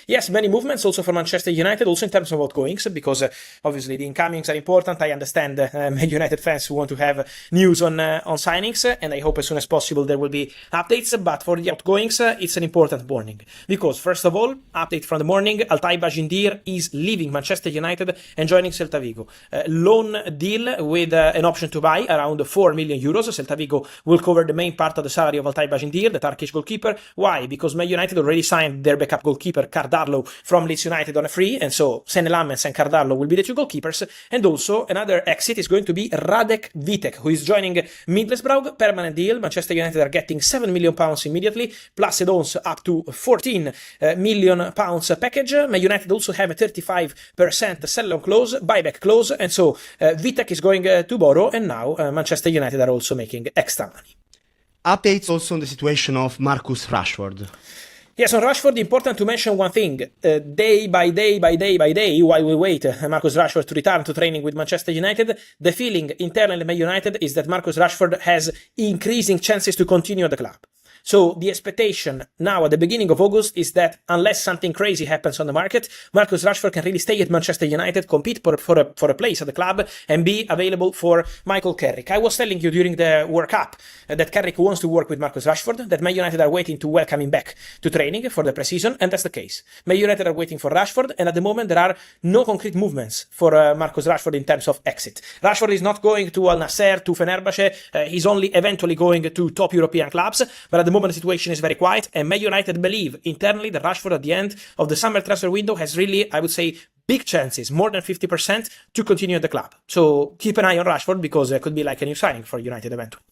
Yes, many movements also for Manchester United, also in terms of outgoings, because obviously the incomings are important. I understand Man United fans who want to have news on signings, and I hope as soon as possible there will be updates. But for the outgoings, it's an important morning because, first of all, update from the morning: Altay Bajindir is leaving Manchester United and joining Celta Vigo. Loan deal with an option to buy around 4 million euros. Celta Vigo will cover the main part of the salary of Altay Bajindir, the Turkish goalkeeper. Why? Because Man United already signed their backup goalkeeper Cardarlo from Leeds United on a free, and so Senelamens and Cardarlo will be the two goalkeepers. And also another exit is going to be Radek Vitek, who is joining Middlesbrough, permanent deal. Manchester United are getting £7 million immediately, plus add-ons up to £14 million package. Man United also have a 35% sell-on clause, buyback clause, and so Vitek is going to borrow, and now Manchester United are also making extra money. Updates also on the situation of Marcus Rashford. Yes, on Rashford, important to mention one thing. Day by day, while we wait Marcus Rashford to return to training with Manchester United, the feeling internally at Man United is that Marcus Rashford has increasing chances to continue at the club. So the expectation now at the beginning of August is that unless something crazy happens on the market, Marcus Rashford can really stay at Manchester United, compete for a place at the club, and be available for Michael Carrick. I was telling you during the World Cup that Carrick wants to work with Marcus Rashford, that Man United are waiting to welcome him back to training for the pre-season, and that's the case. Man United are waiting for Rashford, and at the moment there are no concrete movements for Marcus Rashford in terms of exit. Rashford is not going to Al Nassr, to Fenerbahce. He's only eventually going to top European clubs, but at the moment the situation is very quiet, and Man United believe internally that Rashford at the end of the summer transfer window has really, I would say, big chances, more than 50%, to continue at the club. So keep an eye on Rashford, because it could be like a new signing for United eventually.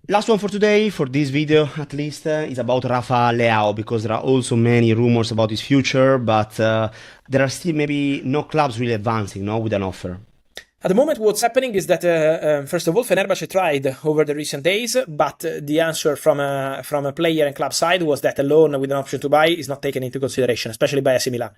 Last one for today, for this video at least, is about Rafa Leao, because there are also many rumors about his future, but there are still maybe no clubs really advancing, with an offer. At the moment, what's happening is that, first of all, Fenerbahce tried over the recent days, but the answer from a player and club side was that a loan with an option to buy is not taken into consideration, especially by AC Milan.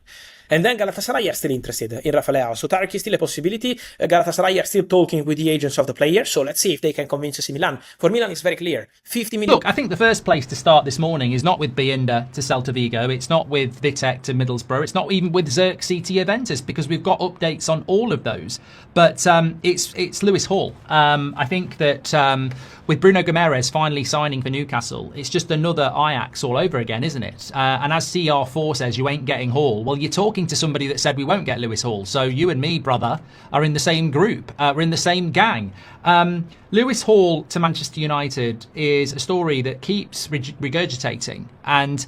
And then Galatasaray are still interested in Rafa Leao, so Turkey is still a possibility. Galatasaray are still talking with the agents of the player, so let's see if they can convince AC Milan. For Milan, it's very clear. 50 million. Look, I think the first place to start this morning is not with Bienda to Celta Vigo, it's not with Vitek to Middlesbrough, it's not even with Xerxes to Juventus, because we've got updates on all of those. But it's Lewis Hall. I think that with Bruno Guimaraes finally signing for Newcastle, it's just another Ajax all over again, isn't it? And as CR4 says, you ain't getting Hall. Well, you're talking to somebody that said we won't get Lewis Hall. So you and me, brother, are in the same group. We're in the same gang. Lewis Hall to Manchester United is a story that keeps regurgitating. And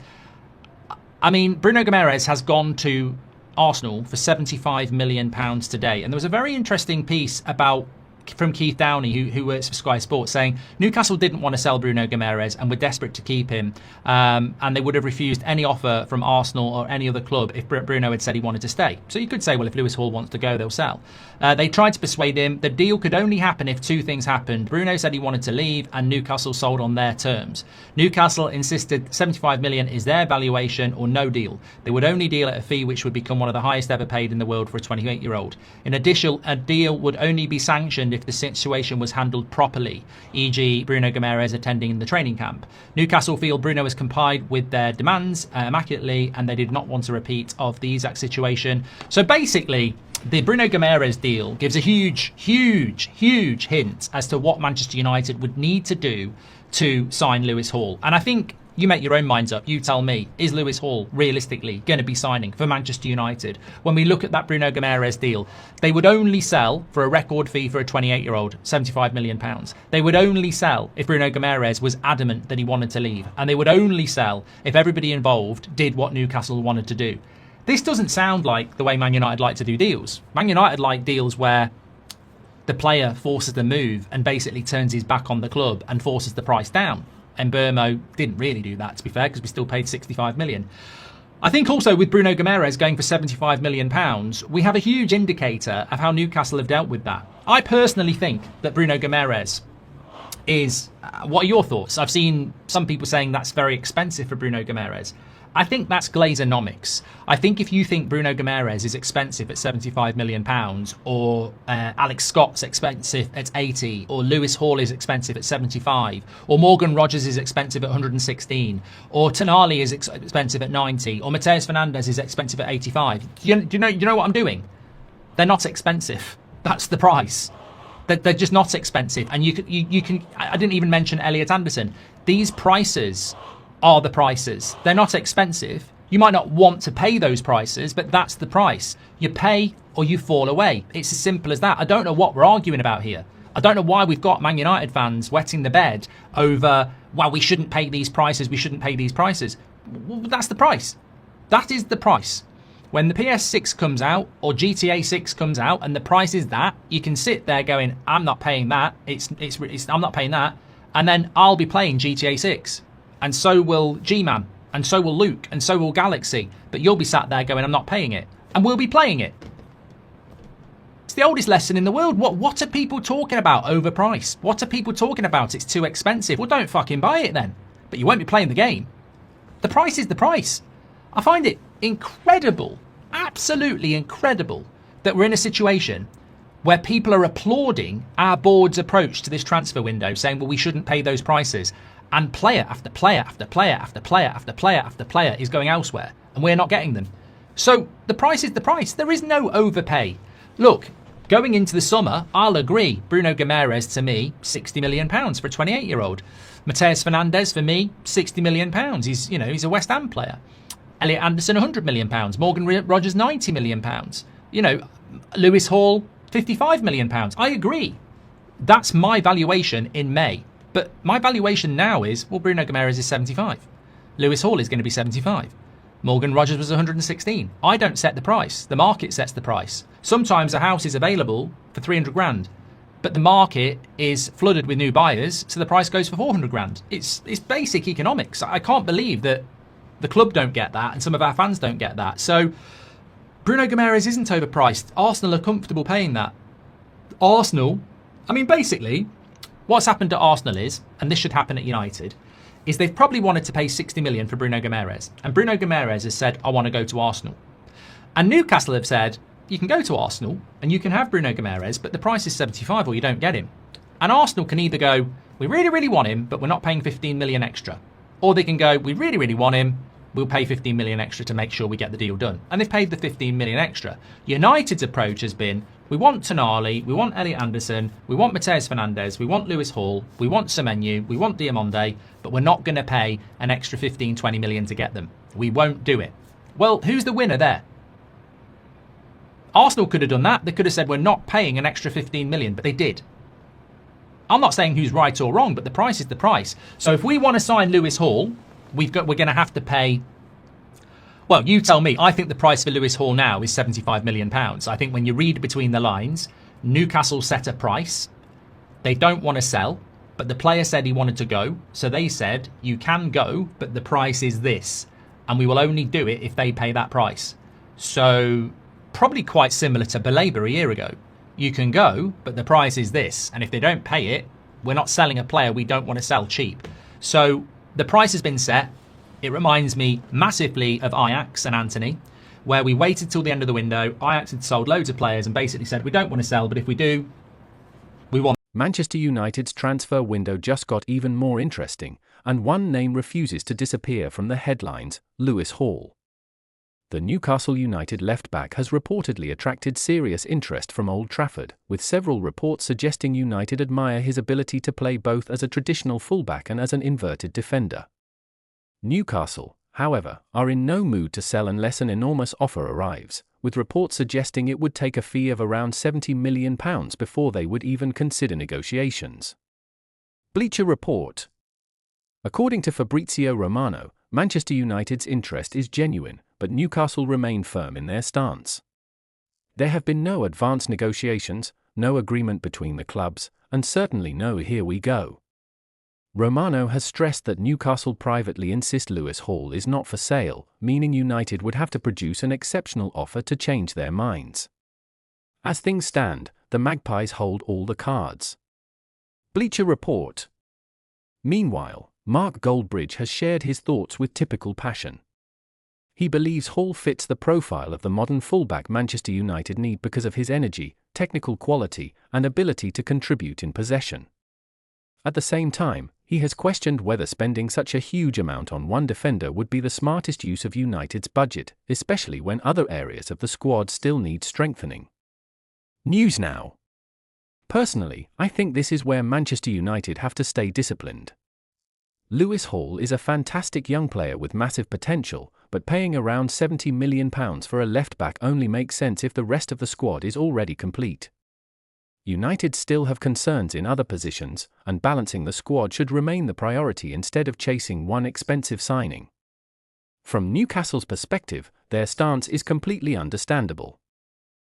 I mean, Bruno Guimaraes has gone to Arsenal for £75 million today. And there was a very interesting piece from Keith Downey, who works for Sky Sports, saying Newcastle didn't want to sell Bruno Guimaraes and were desperate to keep him, and they would have refused any offer from Arsenal or any other club if Bruno had said he wanted to stay. So you could say, well, if Lewis Hall wants to go, they'll sell. They tried to persuade him. The deal could only happen if two things happened. Bruno said he wanted to leave, and Newcastle sold on their terms. Newcastle insisted 75 million is their valuation or no deal. They would only deal at a fee which would become one of the highest ever paid in the world for a 28-year-old. In addition, a deal would only be sanctioned if the situation was handled properly, e.g. Bruno Guimaraes attending the training camp. Newcastle feel Bruno has complied with their demands immaculately, and they did not want a repeat of the exact situation. So basically, the Bruno Guimaraes deal gives a huge hint as to what Manchester United would need to do to sign Lewis Hall. And I think you make your own minds up. You tell me, is Lewis Hall realistically going to be signing for Manchester United? When we look at that Bruno Guimaraes deal, they would only sell for a record fee for a 28-year-old, £75 million. They would only sell if Bruno Guimaraes was adamant that he wanted to leave. And they would only sell if everybody involved did what Newcastle wanted to do. This doesn't sound like the way Man United like to do deals. Man United like deals where the player forces the move and basically turns his back on the club and forces the price down. And Burmo didn't really do that, to be fair, because we still paid 65 million. I think also with Bruno Guimaraes going for 75 million pounds, we have a huge indicator of how Newcastle have dealt with that. I personally think that Bruno Guimaraes is... what are your thoughts? I've seen some people saying that's very expensive for Bruno Guimaraes. I think that's Glazonomics. I think if you think Bruno Guimaraes is expensive at £75 million, or Alex Scott's expensive at 80, or Lewis Hall is expensive at 75, or Morgan Rogers is expensive at 116, or Tonali is expensive at 90, or Mateus Fernandes is expensive at 85, do you know what I'm doing? They're not expensive. That's the price. They're just not expensive. And you can. I didn't even mention Elliot Anderson. These prices are the prices. They're not expensive. You might not want to pay those prices, but that's the price. You pay or you fall away. It's as simple as that. I don't know what we're arguing about here. I don't know why we've got Man United fans wetting the bed over, well, we shouldn't pay these prices, we shouldn't pay these prices. Well, that's the price. That is the price. When the PS6 comes out or GTA 6 comes out and the price is that, you can sit there going, I'm not paying that. I'm not paying that. And then I'll be playing GTA 6. And so will G-Man. And so will Luke. And so will Galaxy. But you'll be sat there going, I'm not paying it. And we'll be playing it. It's the oldest lesson in the world. What are people talking about overpriced? What are people talking about? It's too expensive. Well, don't fucking buy it then. But you won't be playing the game. The price is the price. I find it incredible, absolutely incredible, that we're in a situation where people are applauding our board's approach to this transfer window, saying, well, we shouldn't pay those prices. And player after player after player after player after player after player is going elsewhere, and we're not getting them. So the price is the price. There is no overpay. Look, going into the summer, I'll agree. Bruno Guimaraes, to me, £60 million for a 28-year-old. Mateus Fernandes, for me, £60 million. He's a West Ham player. Elliot Anderson, £100 million. Morgan Rogers, £90 million. Lewis Hall, £55 million. I agree. That's my valuation in May. But my valuation now is, well, Bruno Guimaraes is 75. Lewis Hall is going to be 75. Morgan Rogers was 116. I don't set the price. The market sets the price. Sometimes a house is available for 300 grand, but the market is flooded with new buyers, so the price goes for 400 grand. It's basic economics. I can't believe that the club don't get that and some of our fans don't get that. So Bruno Guimaraes isn't overpriced. Arsenal are comfortable paying that. Arsenal, basically, what's happened at Arsenal is, and this should happen at United, is they've probably wanted to pay 60 million for Bruno Guimaraes. And Bruno Guimaraes has said, I want to go to Arsenal. And Newcastle have said, you can go to Arsenal and you can have Bruno Guimaraes, but the price is 75 or you don't get him. And Arsenal can either go, we really, really want him, but we're not paying 15 million extra. Or they can go, we really, really want him, we'll pay 15 million extra to make sure we get the deal done. And they've paid the 15 million extra. United's approach has been, we want Tonali, we want Elliot Anderson, we want Mateus Fernandes, we want Lewis Hall, we want Semenyo, we want Diamonde, but we're not going to pay an extra 15, 20 million to get them. We won't do it. Well, who's the winner there? Arsenal could have done that. They could have said, we're not paying an extra 15 million, but they did. I'm not saying who's right or wrong, but the price is the price. So if we want to sign Lewis Hall, we're going to have to pay. Well, you tell me. I think the price for Lewis Hall now is £75 million. I think when you read between the lines, Newcastle set a price. They don't want to sell, but the player said he wanted to go. So they said, you can go, but the price is this. And we will only do it if they pay that price. So probably quite similar to Baleba a year ago. You can go, but the price is this. And if they don't pay it, we're not selling a player we don't want to sell cheap. So the price has been set. It reminds me massively of Ajax and Antony, where we waited till the end of the window. Ajax had sold loads of players and basically said, we don't want to sell, but if we do, we want. Manchester United's transfer window just got even more interesting, and one name refuses to disappear from the headlines: Lewis Hall. The Newcastle United left-back has reportedly attracted serious interest from Old Trafford, with several reports suggesting United admire his ability to play both as a traditional fullback and as an inverted defender. Newcastle, however, are in no mood to sell unless an enormous offer arrives, with reports suggesting it would take a fee of around £70 million before they would even consider negotiations. Bleacher Report. According to Fabrizio Romano, Manchester United's interest is genuine, but Newcastle remain firm in their stance. There have been no advanced negotiations, no agreement between the clubs, and certainly no "here we go." Romano has stressed that Newcastle privately insist Lewis Hall is not for sale, meaning United would have to produce an exceptional offer to change their minds. As things stand, the Magpies hold all the cards. Bleacher Report. Meanwhile, Mark Goldbridge has shared his thoughts with typical passion. He believes Hall fits the profile of the modern fullback Manchester United need because of his energy, technical quality, and ability to contribute in possession. At the same time, he has questioned whether spending such a huge amount on one defender would be the smartest use of United's budget, especially when other areas of the squad still need strengthening. News now. Personally, I think this is where Manchester United have to stay disciplined. Lewis Hall is a fantastic young player with massive potential, but paying around £70 million for a left-back only makes sense if the rest of the squad is already complete. United still have concerns in other positions, and balancing the squad should remain the priority instead of chasing one expensive signing. From Newcastle's perspective, their stance is completely understandable.